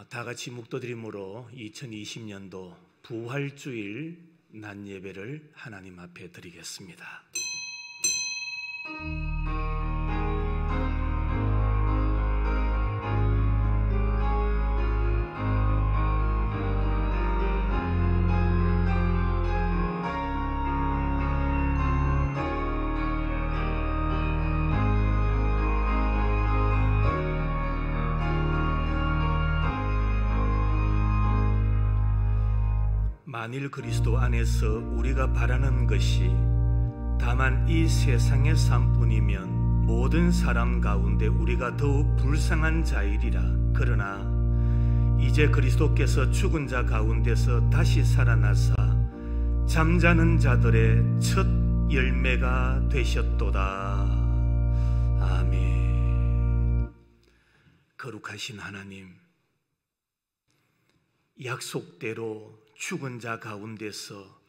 다 같이 묵도드림으로 2020년도 부활주일 낮 예배를 하나님 앞에 드리겠습니다. 만일 그리스도 안에서 우리가 바라는 것이 다만 이 세상의 삶뿐이면 모든 사람 가운데 우리가 더욱 불쌍한 자이리라. 그러나 이제 그리스도께서 죽은 자 가운데서 다시 살아나사 잠자는 자들의 첫 열매가 되셨도다. 아멘. 거룩하신 하나님, 약속대로 죽은 자 가운데서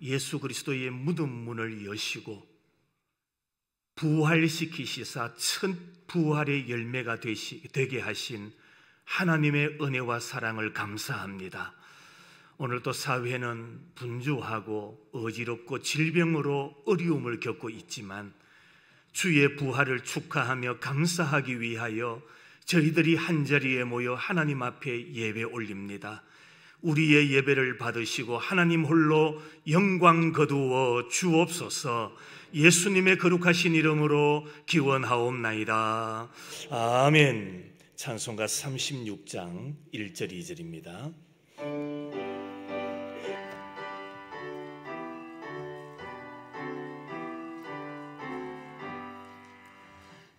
예수 그리스도의 무덤 문을 여시고 부활시키시사 첫 부활의 열매가 되게 하신 하나님의 은혜와 사랑을 감사합니다. 오늘도 사회는 분주하고 어지럽고 질병으로 어려움을 겪고 있지만 주의 부활을 축하하며 감사하기 위하여 저희들이 한자리에 모여 하나님 앞에 예배 올립니다. 우리의 예배를 받으시고 하나님 홀로 영광 거두어 주옵소서. 예수님의 거룩하신 이름으로 기원하옵나이다. 아멘. 찬송가 36장 1절 2절입니다.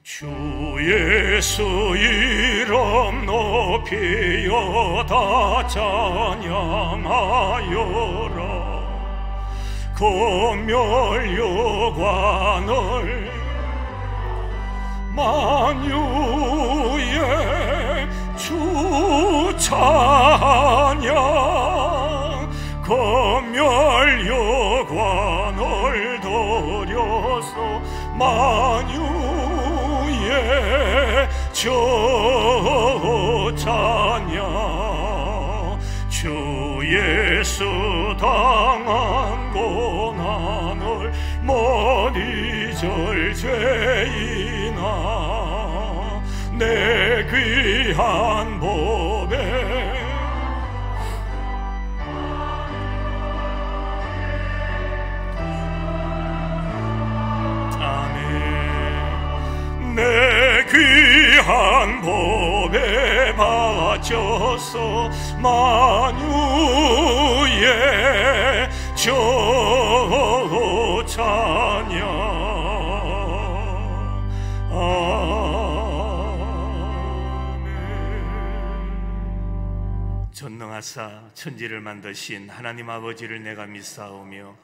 주 예수 이름 높이여 다 찬양하여라. 검열여관을 만유의 주 찬양. 검열여관을 들여서 만유 주 찬양. 주 예수 당한 고난을 못 잊을 죄인아 내 귀한 법에 내 귀한 법에 바쳐서 만유의 주 찬양. 아멘. 전능하사 천지를 만드신 하나님 아버지를 내가 믿사오며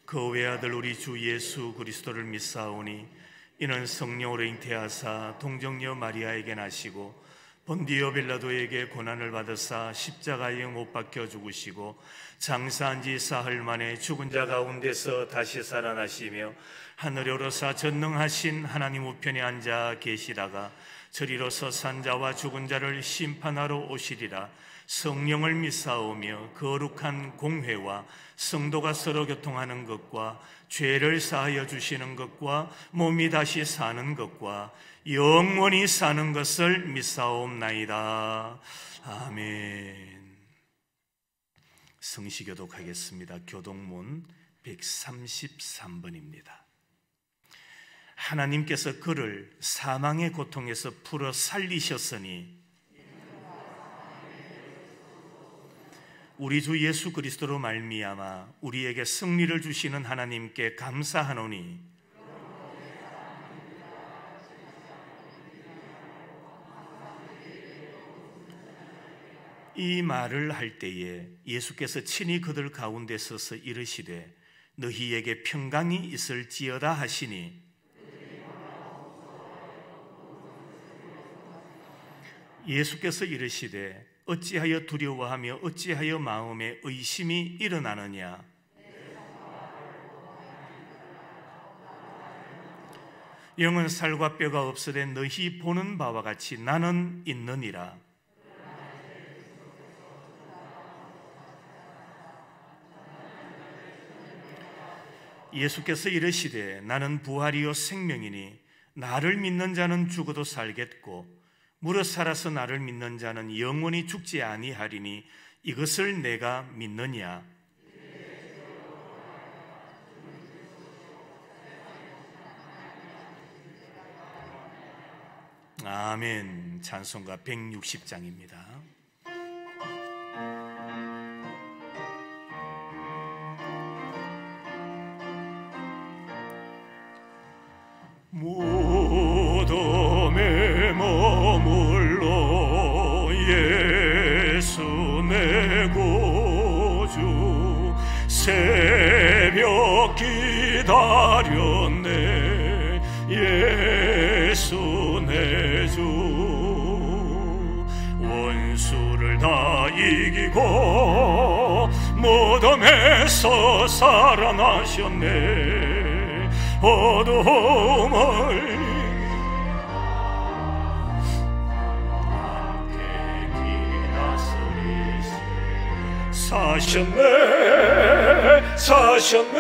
그 외아들 우리 주 예수 그리스도를 믿사오니 이는 성령으로 잉태하사 동정녀 마리아에게 나시고 본디오 빌라도에게 고난을 받으사 십자가에 못 박혀 죽으시고 장사한 지 사흘 만에 죽은 자 가운데서 다시 살아나시며 하늘에 오르사 전능하신 하나님 우편에 앉아 계시다가 저리로서 산 자와 죽은 자를 심판하러 오시리라. 성령을 믿사오며 거룩한 공회와 성도가 서로 교통하는 것과 죄를 사하여 주시는 것과 몸이 다시 사는 것과 영원히 사는 것을 믿사옵나이다. 아멘. 성시 교독하겠습니다. 교독문 133번입니다. 하나님께서 그를 사망의 고통에서 풀어 살리셨으니 우리 주 예수 그리스도로 말미암아 우리에게 승리를 주시는 하나님께 감사하노니 이 말을 할 때에 예수께서 친히 그들 가운데 서서 이르시되 너희에게 평강이 있을지어다 하시니 예수께서 이르시되 어찌하여 두려워하며 어찌하여 마음에 의심이 일어나느냐. 영은 살과 뼈가 없으되 너희 보는 바와 같이 나는 있느니라. 예수께서 이르시되 나는 부활이요 생명이니 나를 믿는 자는 죽어도 살겠고 무릇 살아서 나를 믿는 자는 영원히 죽지 아니하리니 이것을 내가 믿느냐? 아멘. 찬송가 160장입니다. 무덤에 머물러 예수 내 구주 새벽 기다렸네 예수 내 주 원수를 다 이기고 무덤에서 살아나셨네 어둠을 사셨네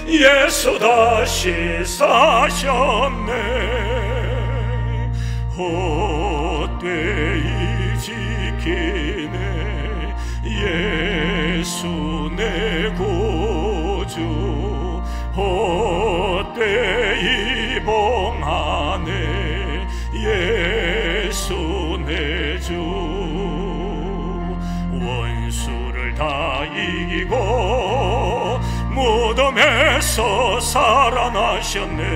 예수 다시 사셨네 헛되이 지키네 예수 내 구주 헛되이 봉하네 예수 내 주 원수를 다 이기고 무덤에서 살아나셨네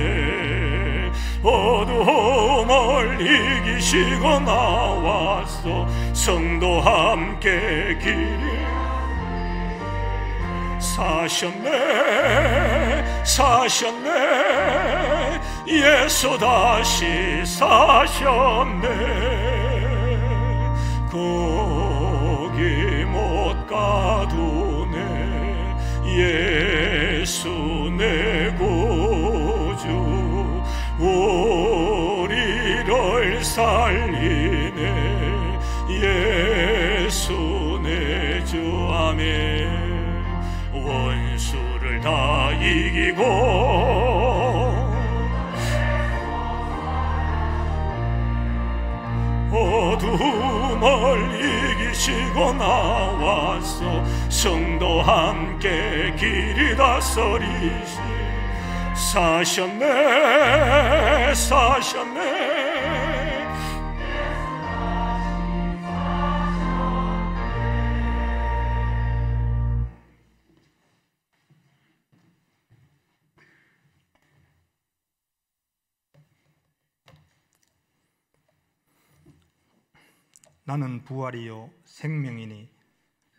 어두움을 이기시고 나와서 성도 함께 길 사셨네 예수 다시 사셨네 거기 못 가두네 예수 내 구주 우리를 살리네 예수 내 주 아멘 원수를 다 이기고 어둠을 이기시고 나와서 성도 함께 길이 다스리시 사셨네 나는 부활이요 생명이니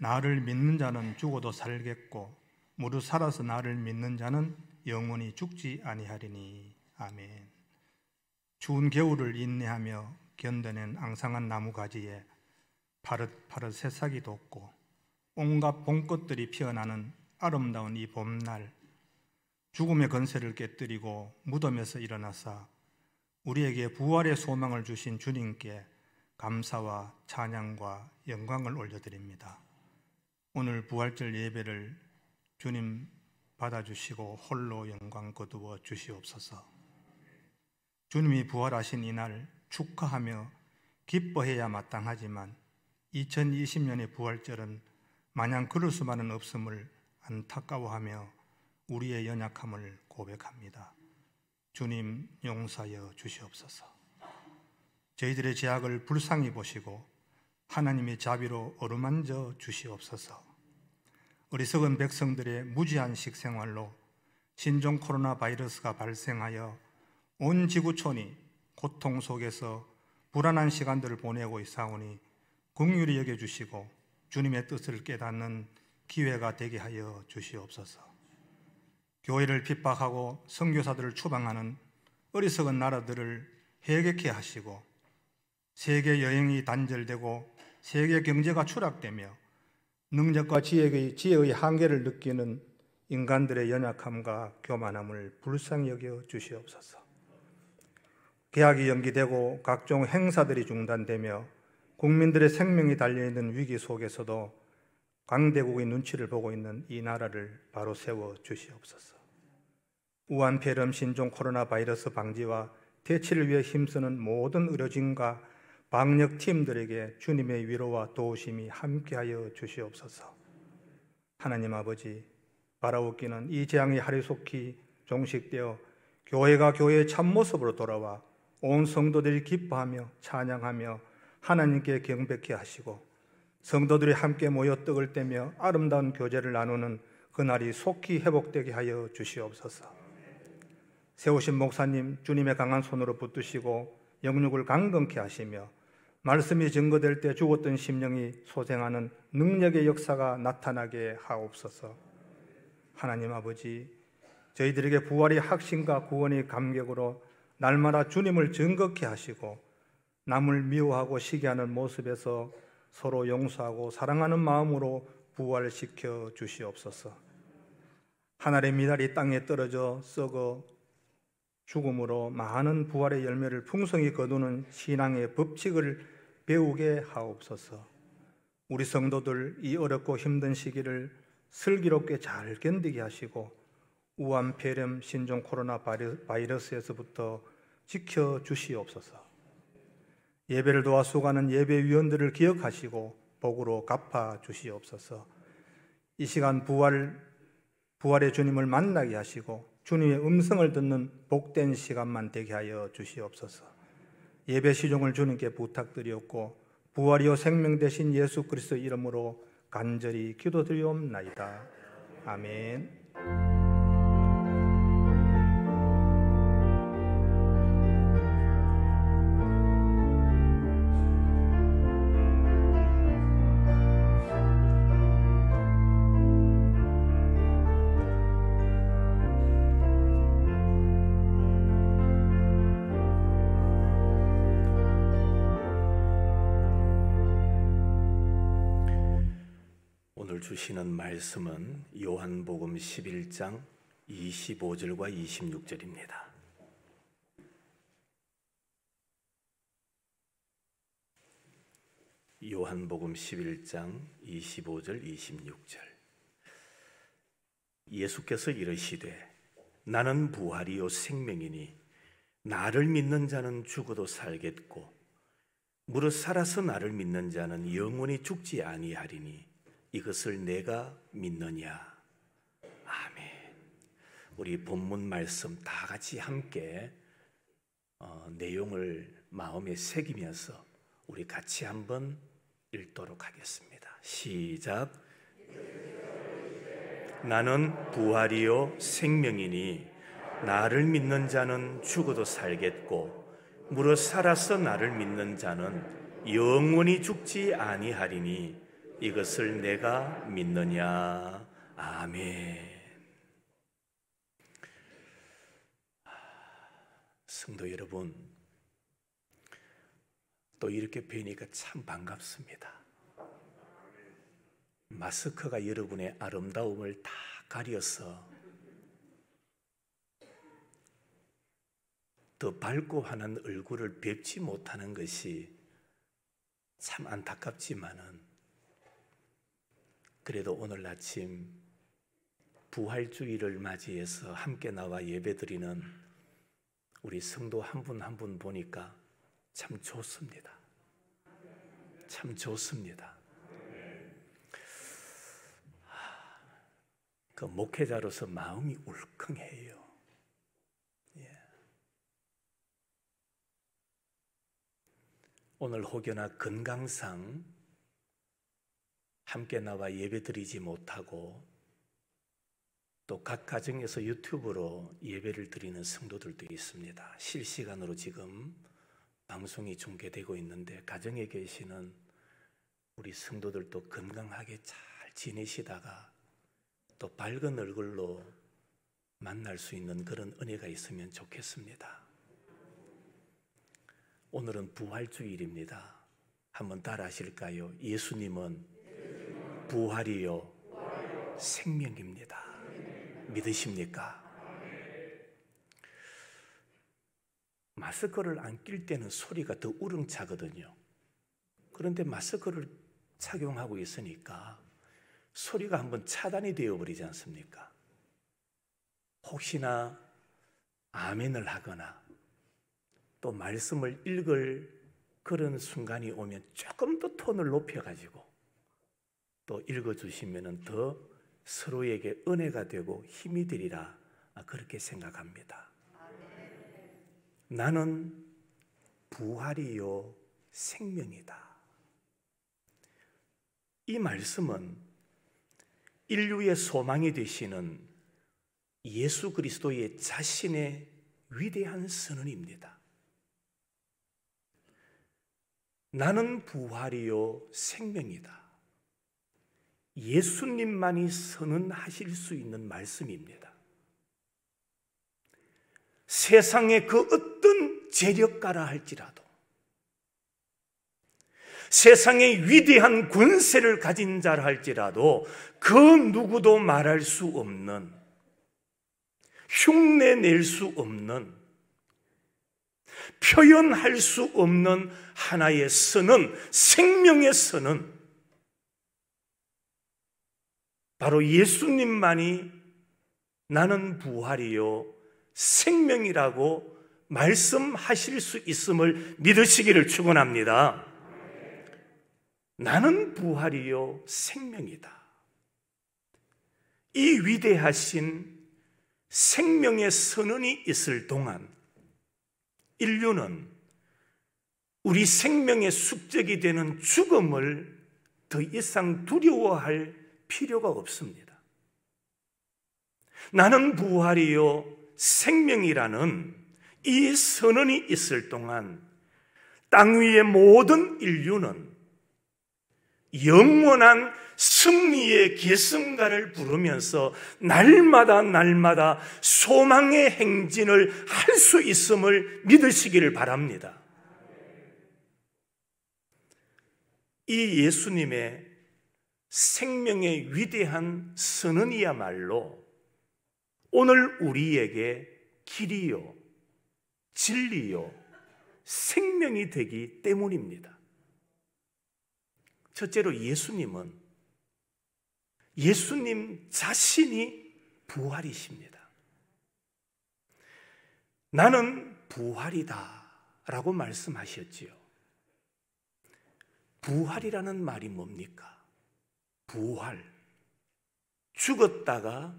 나를 믿는 자는 죽어도 살겠고 무릇 살아서 나를 믿는 자는 영원히 죽지 아니하리니 아멘. 추운 겨울을 인내하며 견뎌낸 앙상한 나무가지에 파릇파릇 새싹이 돋고 온갖 봄꽃들이 피어나는 아름다운 이 봄날 죽음의 건세를 깨뜨리고 무덤에서 일어나사 우리에게 부활의 소망을 주신 주님께 감사와 찬양과 영광을 올려드립니다. 오늘 부활절 예배를 주님 받아주시고 홀로 영광 거두어 주시옵소서. 주님이 부활하신 이날 축하하며 기뻐해야 마땅하지만 2020년의 부활절은 마냥 그럴 수만은 없음을 안타까워하며 우리의 연약함을 고백합니다. 주님 용서하여 주시옵소서. 저희들의 죄악을 불쌍히 보시고 하나님의 자비로 어루만져 주시옵소서. 어리석은 백성들의 무지한 식생활로 신종 코로나 바이러스가 발생하여 온 지구촌이 고통 속에서 불안한 시간들을 보내고 있사오니 긍휼히 여겨주시고 주님의 뜻을 깨닫는 기회가 되게 하여 주시옵소서. 교회를 핍박하고 선교사들을 추방하는 어리석은 나라들을 회개케 하시고 세계 여행이 단절되고 세계 경제가 추락되며 능력과 지혜의 한계를 느끼는 인간들의 연약함과 교만함을 불쌍히 여겨 주시옵소서. 계약이 연기되고 각종 행사들이 중단되며 국민들의 생명이 달려있는 위기 속에서도 강대국의 눈치를 보고 있는 이 나라를 바로 세워 주시옵소서. 우한 폐렴 신종 코로나 바이러스 방지와 대치를 위해 힘쓰는 모든 의료진과 방역팀들에게 주님의 위로와 도우심이 함께하여 주시옵소서. 하나님 아버지, 바라옵기는 이 재앙이 하루속히 종식되어 교회가 교회의 참모습으로 돌아와 온 성도들이 기뻐하며 찬양하며 하나님께 경배케 하시고 성도들이 함께 모여 떡을 떼며 아름다운 교제를 나누는 그날이 속히 회복되게 하여 주시옵소서. 세우신 목사님 주님의 강한 손으로 붙드시고 영육을 강건케 하시며 말씀이 증거될 때 죽었던 심령이 소생하는 능력의 역사가 나타나게 하옵소서. 하나님 아버지, 저희들에게 부활의 확신과 구원의 감격으로 날마다 주님을 증거케 하시고 남을 미워하고 시기하는 모습에서 서로 용서하고 사랑하는 마음으로 부활시켜 주시옵소서. 하늘의 미달이 땅에 떨어져 썩어 죽음으로 많은 부활의 열매를 풍성히 거두는 신앙의 법칙을 배우게 하옵소서. 우리 성도들 이 어렵고 힘든 시기를 슬기롭게 잘 견디게 하시고 우한 폐렴 신종 코로나 바이러스에서부터 지켜주시옵소서. 예배를 도와 수고하는 예배위원들을 기억하시고 복으로 갚아주시옵소서. 이 시간 부활의 주님을 만나게 하시고 주님의 음성을 듣는 복된 시간만 되게 하여 주시옵소서. 예배 시종을 주님께 부탁드리옵고 부활이요 생명 되신 예수 그리스도 이름으로 간절히 기도드리옵나이다. 아멘. 주시는 말씀은 요한복음 11장 25절과 26절입니다. 요한복음 11장 25절 26절. 예수께서 이르시되 나는 부활이요 생명이니 나를 믿는 자는 죽어도 살겠고 무릇 살아서 나를 믿는 자는 영원히 죽지 아니하리니 이것을 내가 믿느냐. 아멘. 우리 본문 말씀 다 같이 함께 내용을 마음에 새기면서 우리 같이 한번 읽도록 하겠습니다. 시작. 나는 부활이요 생명이니 나를 믿는 자는 죽어도 살겠고 무릇 살아서 나를 믿는 자는 영원히 죽지 아니하리니 이것을 내가 믿느냐. 아멘. 성도 여러분, 또 이렇게 뵈니까 참 반갑습니다. 마스크가 여러분의 아름다움을 다 가려서 더 밝고 환한 얼굴을 뵙지 못하는 것이 참 안타깝지만은 그래도 오늘 아침 부활주의를 맞이해서 함께 나와 예배드리는 우리 성도 한 분 한 분 보니까 참 좋습니다. 참 좋습니다. 그 목회자로서 마음이 울컥해요. 오늘 혹여나 건강상 함께 나와 예배드리지 못하고 또 각 가정에서 유튜브로 예배를 드리는 성도들도 있습니다. 실시간으로 지금 방송이 중계되고 있는데 가정에 계시는 우리 성도들도 건강하게 잘 지내시다가 또 밝은 얼굴로 만날 수 있는 그런 은혜가 있으면 좋겠습니다. 오늘은 부활주일입니다. 한번 따라 하실까요? 예수님은 부활이요 생명입니다. 믿으십니까? 마스크를 안 낄 때는 소리가 더 우렁차거든요. 그런데 마스크를 착용하고 있으니까 소리가 한번 차단이 되어버리지 않습니까? 혹시나 아멘을 하거나 또 말씀을 읽을 그런 순간이 오면 조금 더 톤을 높여가지고 또 읽어주시면 더 서로에게 은혜가 되고 힘이 되리라, 그렇게 생각합니다. 나는 부활이요 생명이다. 이 말씀은 인류의 소망이 되시는 예수 그리스도의 자신의 위대한 선언입니다. 나는 부활이요 생명이다. 예수님만이 선언하실 수 있는 말씀입니다. 세상의 그 어떤 재력가라 할지라도, 세상의 위대한 권세를 가진 자라 할지라도 그 누구도 말할 수 없는, 흉내낼 수 없는, 표현할 수 없는 하나의 선언, 생명의 선언, 바로 예수님만이 나는 부활이요 생명이라고 말씀하실 수 있음을 믿으시기를 축원합니다. 나는 부활이요 생명이다. 이 위대하신 생명의 선언이 있을 동안 인류는 우리 생명의 숙적이 되는 죽음을 더 이상 두려워할 필요가 없습니다. 나는 부활이요 생명이라는 이 선언이 있을 동안 땅 위의 모든 인류는 영원한 승리의 계승가를 부르면서 날마다 소망의 행진을 할 수 있음을 믿으시기를 바랍니다. 이 예수님의 생명의 위대한 선언이야말로 오늘 우리에게 길이요, 진리요, 생명이 되기 때문입니다. 첫째로 예수님 자신이 부활이십니다. 나는 부활이다 라고 말씀하셨지요. 부활이라는 말이 뭡니까? 부활, 죽었다가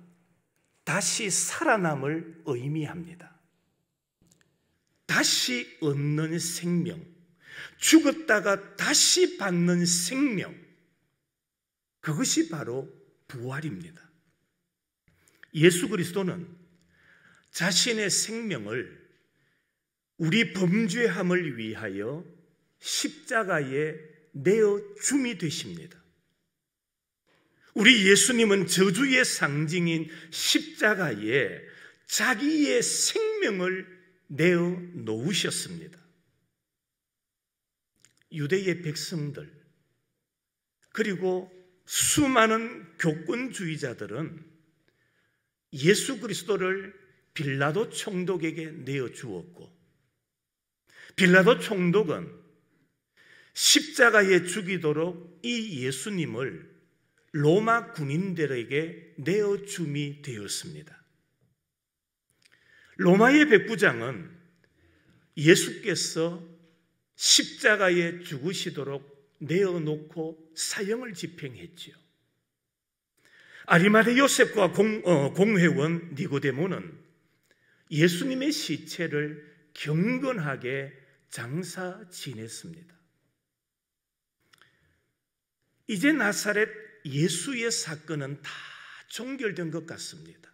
다시 살아남을 의미합니다. 다시 얻는 생명, 죽었다가 다시 받는 생명, 그것이 바로 부활입니다. 예수 그리스도는 자신의 생명을 우리 범죄함을 위하여 십자가에 내어 줌이 되십니다. 우리 예수님은 저주의 상징인 십자가에 자기의 생명을 내어 놓으셨습니다. 유대의 백성들 그리고 수많은 교권주의자들은 예수 그리스도를 빌라도 총독에게 내어 주었고, 빌라도 총독은 십자가에 죽이도록 이 예수님을 로마 군인들에게 내어 줌이 되었습니다. 로마의 백부장은 예수께서 십자가에 죽으시도록 내어놓고 사형을 집행했지요. 아리마대 요셉과 공회원 니고데모는 예수님의 시체를 경건하게 장사 지냈습니다. 이제 나사렛 예수의 사건은 다 종결된 것 같습니다.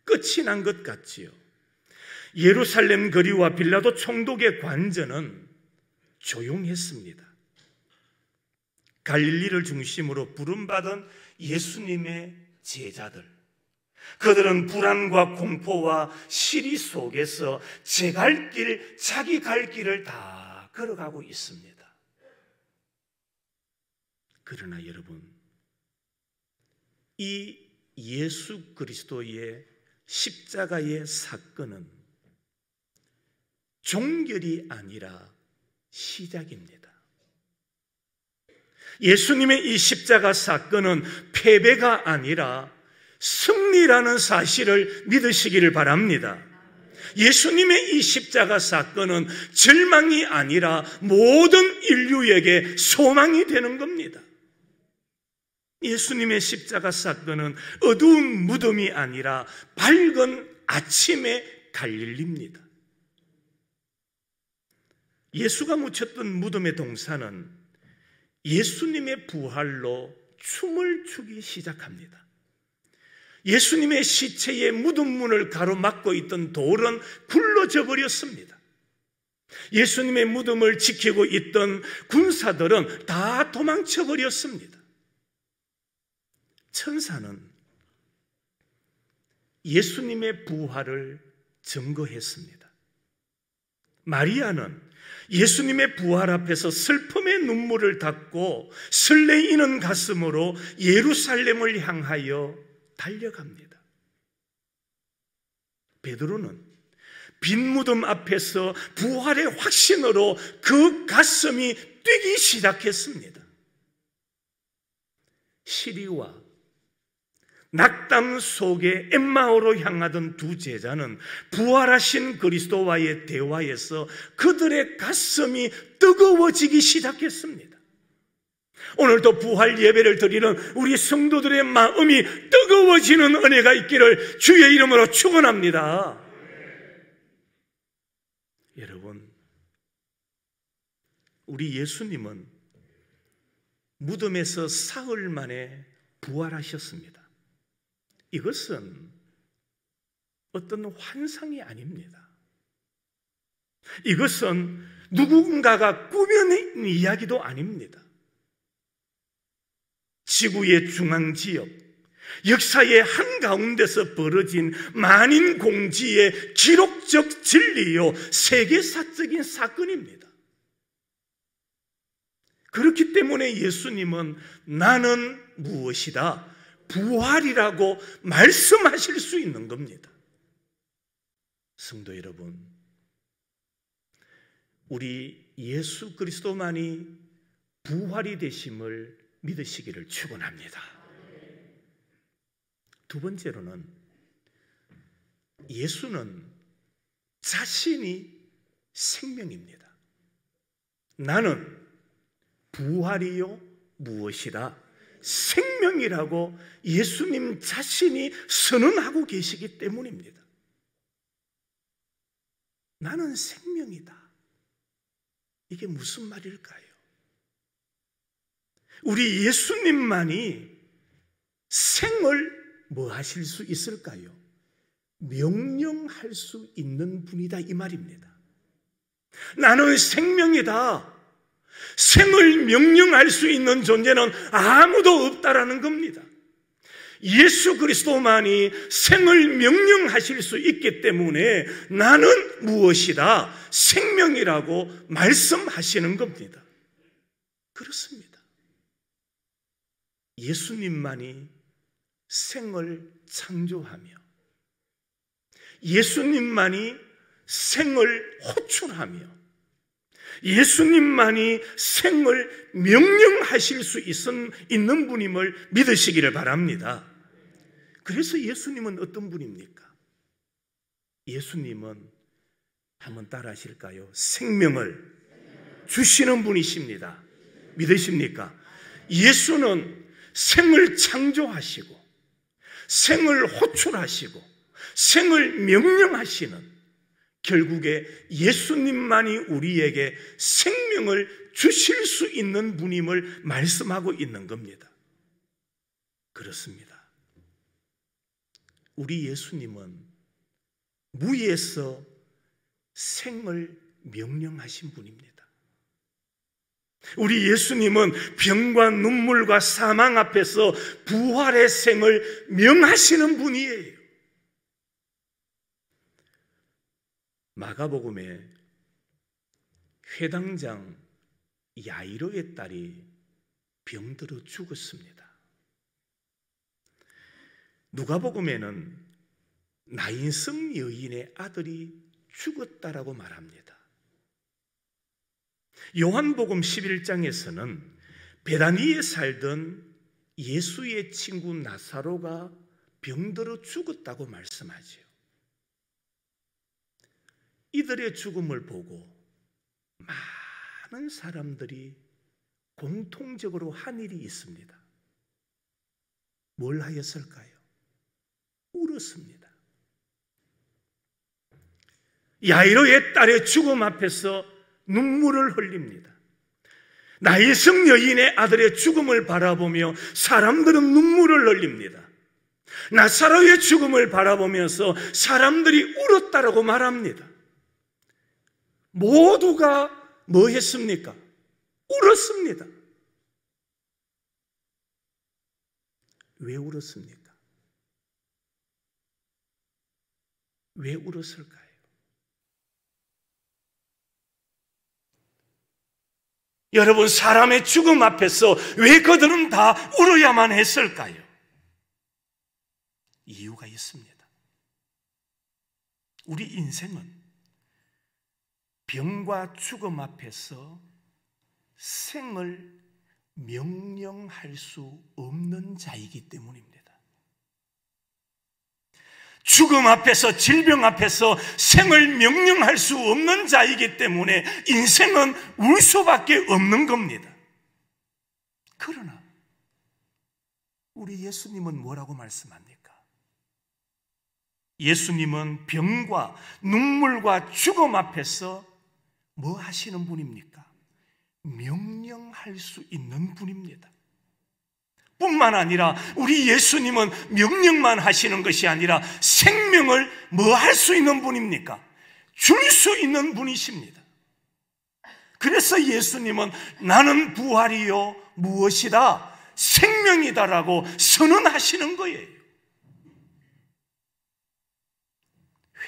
끝이 난 것 같지요. 예루살렘 거리와 빌라도 총독의 관저는 조용했습니다. 갈릴리를 중심으로 부름받은 예수님의 제자들, 그들은 불안과 공포와 시리 속에서 자기 갈 길을 다 걸어가고 있습니다. 그러나 여러분, 이 예수 그리스도의 십자가의 사건은 종결이 아니라 시작입니다. 예수님의 이 십자가 사건은 패배가 아니라 승리라는 사실을 믿으시기를 바랍니다. 예수님의 이 십자가 사건은 절망이 아니라 모든 인류에게 소망이 되는 겁니다. 예수님의 십자가 사건은 어두운 무덤이 아니라 밝은 아침의 갈릴리입니다. 예수가 묻혔던 무덤의 동산은 예수님의 부활로 춤을 추기 시작합니다. 예수님의 시체의 무덤 문을 가로막고 있던 돌은 굴러져 버렸습니다. 예수님의 무덤을 지키고 있던 군사들은 다 도망쳐 버렸습니다. 천사는 예수님의 부활을 증거했습니다. 마리아는 예수님의 부활 앞에서 슬픔의 눈물을 닦고 설레이는 가슴으로 예루살렘을 향하여 달려갑니다. 베드로는 빈 무덤 앞에서 부활의 확신으로 그 가슴이 뛰기 시작했습니다. 시리와 낙담 속에 엠마오로 향하던 두 제자는 부활하신 그리스도와의 대화에서 그들의 가슴이 뜨거워지기 시작했습니다. 오늘도 부활 예배를 드리는 우리 성도들의 마음이 뜨거워지는 은혜가 있기를 주의 이름으로 축원합니다. 여러분, 우리 예수님은 무덤에서 사흘 만에 부활하셨습니다. 이것은 어떤 환상이 아닙니다. 이것은 누군가가 꾸며낸 이야기도 아닙니다. 지구의 중앙지역, 역사의 한가운데서 벌어진 만인 공지의 기록적 진리요 세계사적인 사건입니다. 그렇기 때문에 예수님은 나는 무엇이다? 부활이라고 말씀하실 수 있는 겁니다. 성도 여러분, 우리 예수 그리스도만이 부활이 되심을 믿으시기를 축원합니다. 두 번째로는 예수는 자신이 생명입니다. 나는 부활이요 무엇이다? 생명이라고 예수님 자신이 선언하고 계시기 때문입니다. 나는 생명이다. 이게 무슨 말일까요? 우리 예수님만이 생을 뭐 하실 수 있을까요? 명령할 수 있는 분이다 이 말입니다. 나는 생명이다. 생을 명령할 수 있는 존재는 아무도 없다라는 겁니다. 예수 그리스도만이 생을 명령하실 수 있기 때문에 나는 무엇이다? 생명이라고 말씀하시는 겁니다. 그렇습니다. 예수님만이 생을 창조하며 예수님만이 생을 호출하며 예수님만이 생을 명령하실 수 있는 분임을 믿으시기를 바랍니다. 그래서 예수님은 어떤 분입니까? 예수님은 한번 따라 하실까요? 생명을 주시는 분이십니다. 믿으십니까? 예수는 생을 창조하시고 생을 호출하시고 생을 명령하시는, 결국에 예수님만이 우리에게 생명을 주실 수 있는 분임을 말씀하고 있는 겁니다. 그렇습니다. 우리 예수님은 무에서 생을 명령하신 분입니다. 우리 예수님은 병과 눈물과 사망 앞에서 부활의 생을 명하시는 분이에요. 마가복음에 회당장 야이로의 딸이 병들어 죽었습니다. 누가복음에는 나인성 여인의 아들이 죽었다라고 말합니다. 요한복음 11장에서는 베다니에 살던 예수의 친구 나사로가 병들어 죽었다고 말씀하지요. 이들의 죽음을 보고 많은 사람들이 공통적으로 한 일이 있습니다. 뭘 하였을까요? 울었습니다. 야이로의 딸의 죽음 앞에서 눈물을 흘립니다. 나이성 여인의 아들의 죽음을 바라보며 사람들은 눈물을 흘립니다. 나사로의 죽음을 바라보면서 사람들이 울었다라고 말합니다. 모두가 뭐 했습니까? 울었습니다. 왜 울었습니까? 왜 울었을까요? 여러분, 사람의 죽음 앞에서 왜 그들은 다 울어야만 했을까요? 이유가 있습니다. 우리 인생은 병과 죽음 앞에서 생을 명령할 수 없는 자이기 때문입니다. 죽음 앞에서, 질병 앞에서 생을 명령할 수 없는 자이기 때문에 인생은 울 수밖에 없는 겁니다. 그러나 우리 예수님은 뭐라고 말씀합니까? 예수님은 병과 눈물과 죽음 앞에서 뭐 하시는 분입니까? 명령할 수 있는 분입니다. 뿐만 아니라 우리 예수님은 명령만 하시는 것이 아니라 생명을 뭐 할 수 있는 분입니까? 줄 수 있는 분이십니다. 그래서 예수님은 나는 부활이요 무엇이다? 생명이다라고 선언하시는 거예요.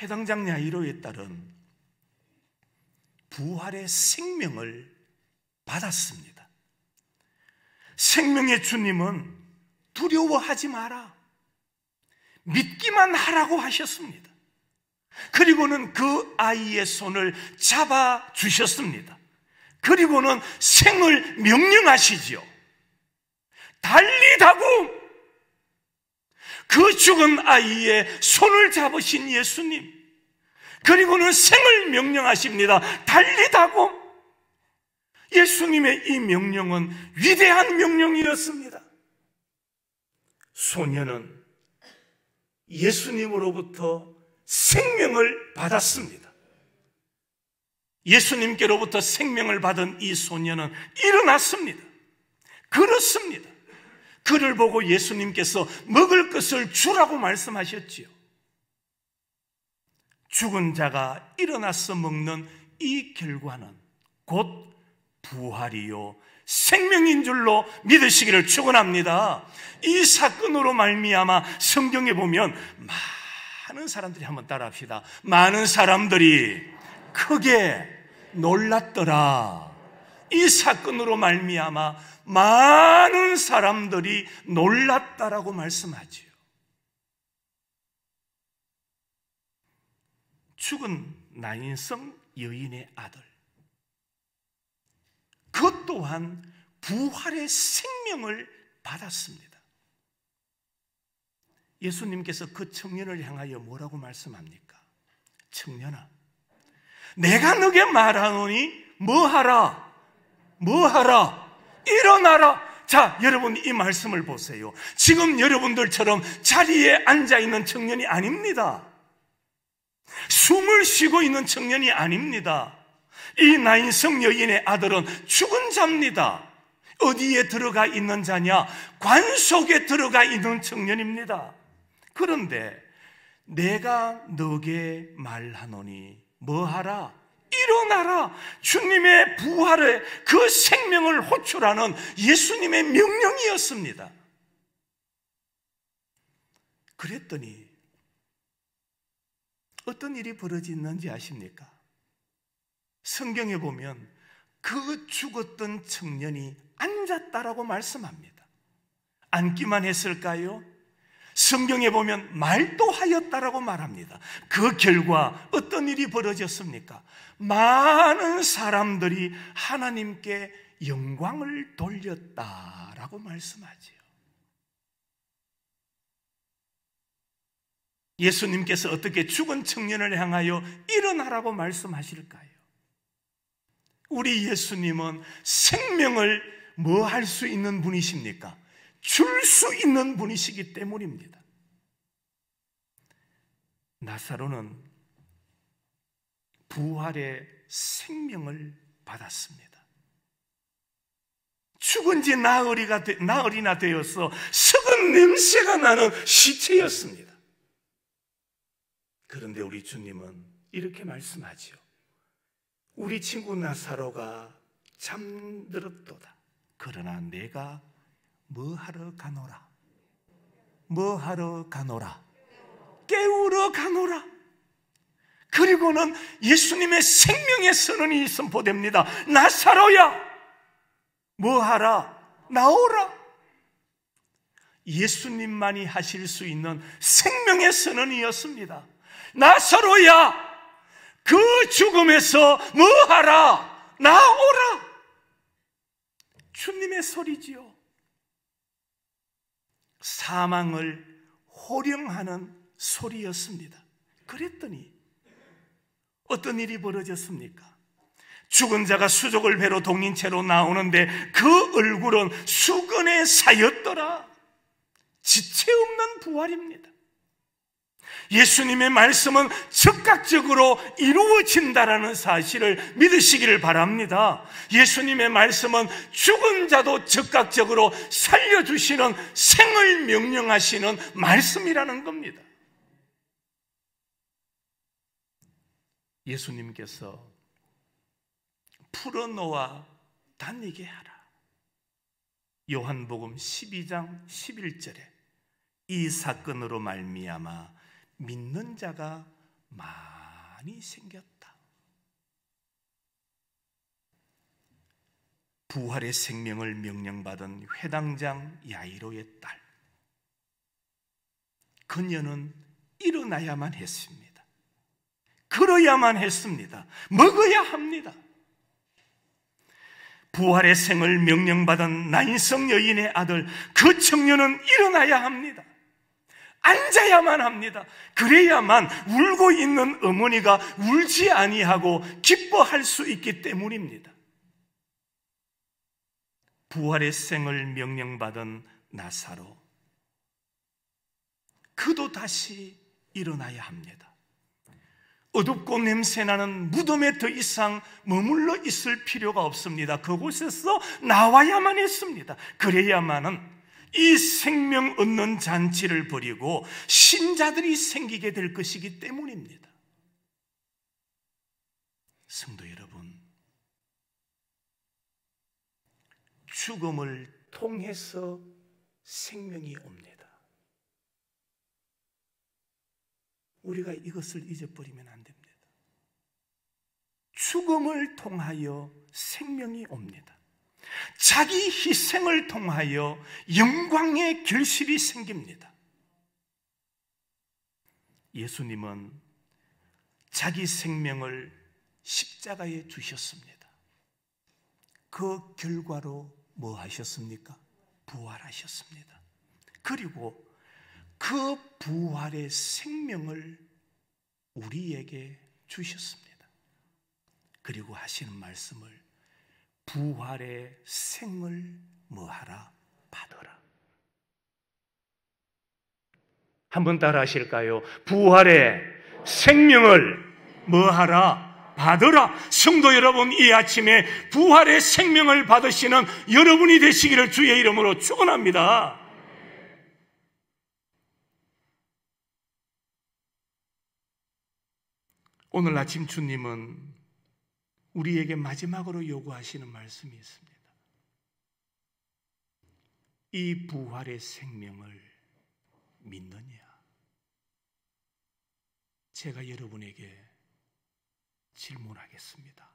회당장 야이로의 딸은 부활의 생명을 받았습니다. 생명의 주님은 두려워하지 마라, 믿기만 하라고 하셨습니다. 그리고는 그 아이의 손을 잡아 주셨습니다. 그리고는 생을 명령하시지요. 달리다고 그 죽은 아이의 손을 잡으신 예수님, 그리고는 생을 명령하십니다. 달리다고. 예수님의 이 명령은 위대한 명령이었습니다. 소녀는 예수님으로부터 생명을 받았습니다. 예수님께로부터 생명을 받은 이 소녀는 일어났습니다. 걸었습니다. 그를 보고 예수님께서 먹을 것을 주라고 말씀하셨지요. 죽은 자가 일어나서 먹는 이 결과는 곧 부활이요 생명인 줄로 믿으시기를 축원합니다. 이 사건으로 말미암아 성경에 보면 많은 사람들이, 한번 따라합시다. 많은 사람들이 크게 놀랐더라. 이 사건으로 말미암아 많은 사람들이 놀랐다라고 말씀하지요. 죽은 나인성 여인의 아들, 그것 또한 부활의 생명을 받았습니다. 예수님께서 그 청년을 향하여 뭐라고 말씀합니까? 청년아, 내가 너게 말하노니 뭐하라? 뭐하라? 일어나라. 자, 여러분 이 말씀을 보세요. 지금 여러분들처럼 자리에 앉아있는 청년이 아닙니다. 숨을 쉬고 있는 청년이 아닙니다. 이 나인성 여인의 아들은 죽은 자입니다. 어디에 들어가 있는 자냐? 관 속에 들어가 있는 청년입니다. 그런데 내가 너게 말하노니 뭐하라? 일어나라. 주님의 부활의 그 생명을 호출하는 예수님의 명령이었습니다. 그랬더니 어떤 일이 벌어졌는지 아십니까? 성경에 보면 그 죽었던 청년이 앉았다라고 말씀합니다. 앉기만 했을까요? 성경에 보면 말도 하였다라고 말합니다. 그 결과 어떤 일이 벌어졌습니까? 많은 사람들이 하나님께 영광을 돌렸다라고 말씀하지요. 예수님께서 어떻게 죽은 청년을 향하여 일어나라고 말씀하실까요? 우리 예수님은 생명을 뭐 할 수 있는 분이십니까? 줄 수 있는 분이시기 때문입니다. 나사로는 부활의 생명을 받았습니다. 죽은 지 나흘이나 되어서 썩은 냄새가 나는 시체였습니다. 그런데 우리 주님은 이렇게 말씀하지요. 우리 친구 나사로가 잠들었도다. 그러나 내가 뭐하러 가노라? 뭐하러 가노라? 깨우러 가노라. 그리고는 예수님의 생명의 선언이 선포됩니다. 나사로야, 뭐하라? 나오라. 예수님만이 하실 수 있는 생명의 선언이었습니다. 나사로야, 그 죽음에서 뭐하라? 나오라. 주님의 소리지요. 사망을 호령하는 소리였습니다. 그랬더니 어떤 일이 벌어졌습니까? 죽은 자가 수족을 베로 동인 채로 나오는데 그 얼굴은 수건에 사였더라. 지체 없는 부활입니다. 예수님의 말씀은 즉각적으로 이루어진다라는 사실을 믿으시기를 바랍니다. 예수님의 말씀은 죽은 자도 즉각적으로 살려주시는 생을 명령하시는 말씀이라는 겁니다. 예수님께서 풀어놓아 다니게 하라. 요한복음 12장 11절에 이 사건으로 말미암아 믿는 자가 많이 생겼다. 부활의 생명을 명령받은 회당장 야이로의 딸, 그녀는 일어나야만 했습니다. 그러야만 했습니다. 먹어야 합니다. 부활의 생을 명령받은 나인성 여인의 아들, 그 청년은 일어나야 합니다. 앉아야만 합니다. 그래야만 울고 있는 어머니가 울지 아니하고 기뻐할 수 있기 때문입니다. 부활의 생을 명령받은 나사로, 그도 다시 일어나야 합니다. 어둡고 냄새나는 무덤에 더 이상 머물러 있을 필요가 없습니다. 그곳에서 나와야만 했습니다. 그래야만은 이 생명 얻는 잔치를 벌이고 신자들이 생기게 될 것이기 때문입니다. 성도 여러분, 죽음을 통해서 생명이 옵니다. 우리가 이것을 잊어버리면 안 됩니다. 죽음을 통하여 생명이 옵니다. 자기 희생을 통하여 영광의 결실이 생깁니다. 예수님은 자기 생명을 십자가에 주셨습니다. 그 결과로 뭐 하셨습니까? 부활하셨습니다. 그리고 그 부활의 생명을 우리에게 주셨습니다. 그리고 하시는 말씀을 부활의 생을 뭐하라? 받아라. 한번 따라 하실까요? 부활의 생명을 뭐하라? 받으라. 성도 여러분, 이 아침에 부활의 생명을 받으시는 여러분이 되시기를 주의 이름으로 축원합니다. 오늘 아침 주님은 우리에게 마지막으로 요구하시는 말씀이 있습니다. 이 부활의 생명을 믿느냐? 제가 여러분에게 질문하겠습니다.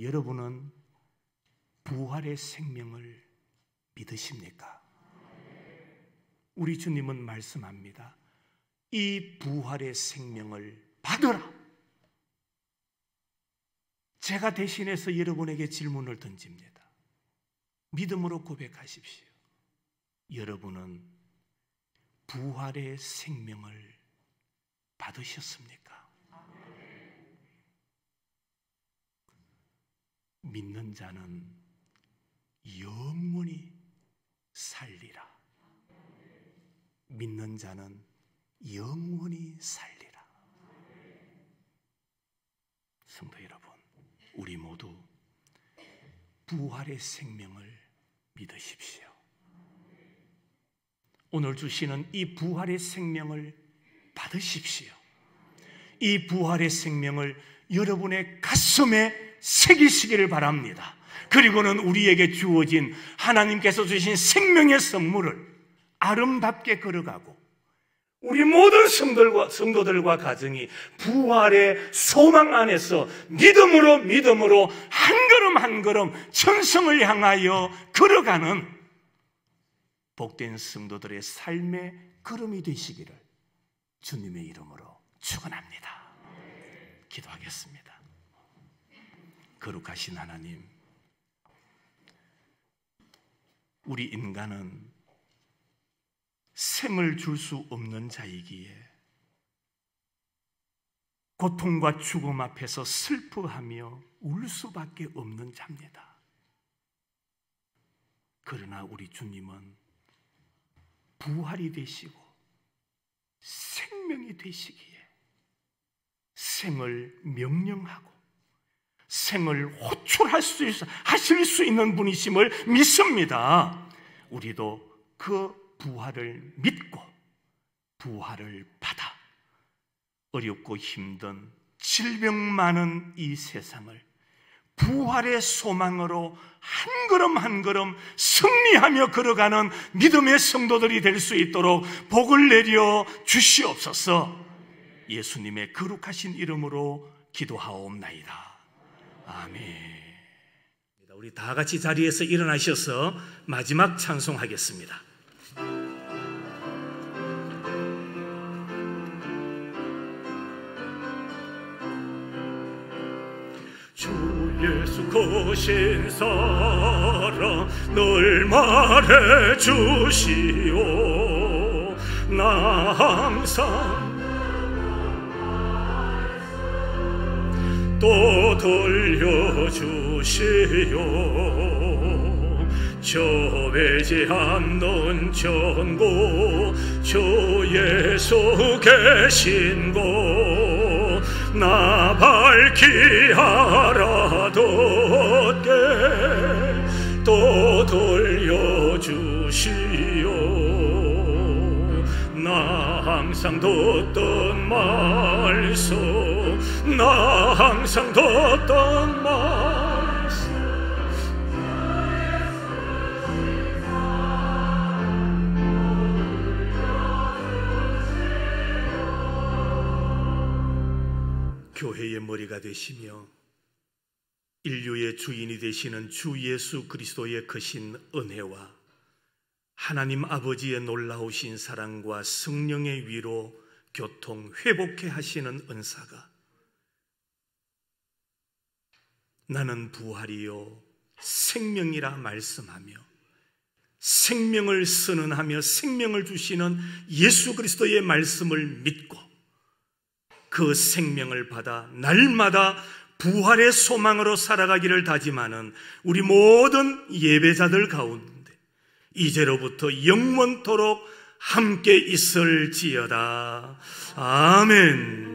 여러분은 부활의 생명을 믿으십니까? 우리 주님은 말씀합니다. 이 부활의 생명을 받으라. 제가 대신해서 여러분에게 질문을 던집니다. 믿음으로 고백하십시오. 여러분은 부활의 생명을 받으셨습니까? 믿는 자는 영원히 살리라. 믿는 자는 영원히 살리라. 성도 여러분, 우리 모두 부활의 생명을 믿으십시오. 오늘 주시는 이 부활의 생명을 받으십시오. 이 부활의 생명을 여러분의 가슴에 새기시기를 바랍니다. 그리고는 우리에게 주어진 하나님께서 주신 생명의 선물을 아름답게 걸어가고, 우리 모든 성도들과 가정이 부활의 소망 안에서 믿음으로 한 걸음 한 걸음 천성을 향하여 걸어가는 복된 성도들의 삶의 걸음이 되시기를 주님의 이름으로 축원합니다. 기도하겠습니다. 거룩하신 하나님, 우리 인간은 생을 줄 수 없는 자이기에 고통과 죽음 앞에서 슬퍼하며 울 수밖에 없는 자입니다. 그러나 우리 주님은 부활이 되시고 생명이 되시기에 생을 명령하고 생을 호출하실 수 있는 분이심을 믿습니다. 우리도 그 부활을 믿고 부활을 받아 어렵고 힘든 질병 많은 이 세상을 부활의 소망으로 한 걸음 한 걸음 승리하며 걸어가는 믿음의 성도들이 될 수 있도록 복을 내려 주시옵소서. 예수님의 거룩하신 이름으로 기도하옵나이다. 아멘. 우리 다 같이 자리에서 일어나셔서 마지막 찬송하겠습니다. 주 예수 거신 사랑 늘 말해 주시오. 나 항상 또 돌려주시오. 저 외지 않는 전고 주 예수 계신 곳 나 밝히 알아듣게 또 돌려주시오. 나 항상 듣던 말씀 나 항상 듣던 말씀 교회의 머리가 되시며 인류의 주인이 되시는 주 예수 그리스도의 크신 은혜와 하나님 아버지의 놀라우신 사랑과 성령의 위로 교통 회복해 하시는 은사가 나는 부활이요 생명이라 말씀하며 생명을 선언하며 생명을 주시는 예수 그리스도의 말씀을 믿고 그 생명을 받아 날마다 부활의 소망으로 살아가기를 다짐하는 우리 모든 예배자들 가운데 이제로부터 영원토록 함께 있을지어다. 아멘.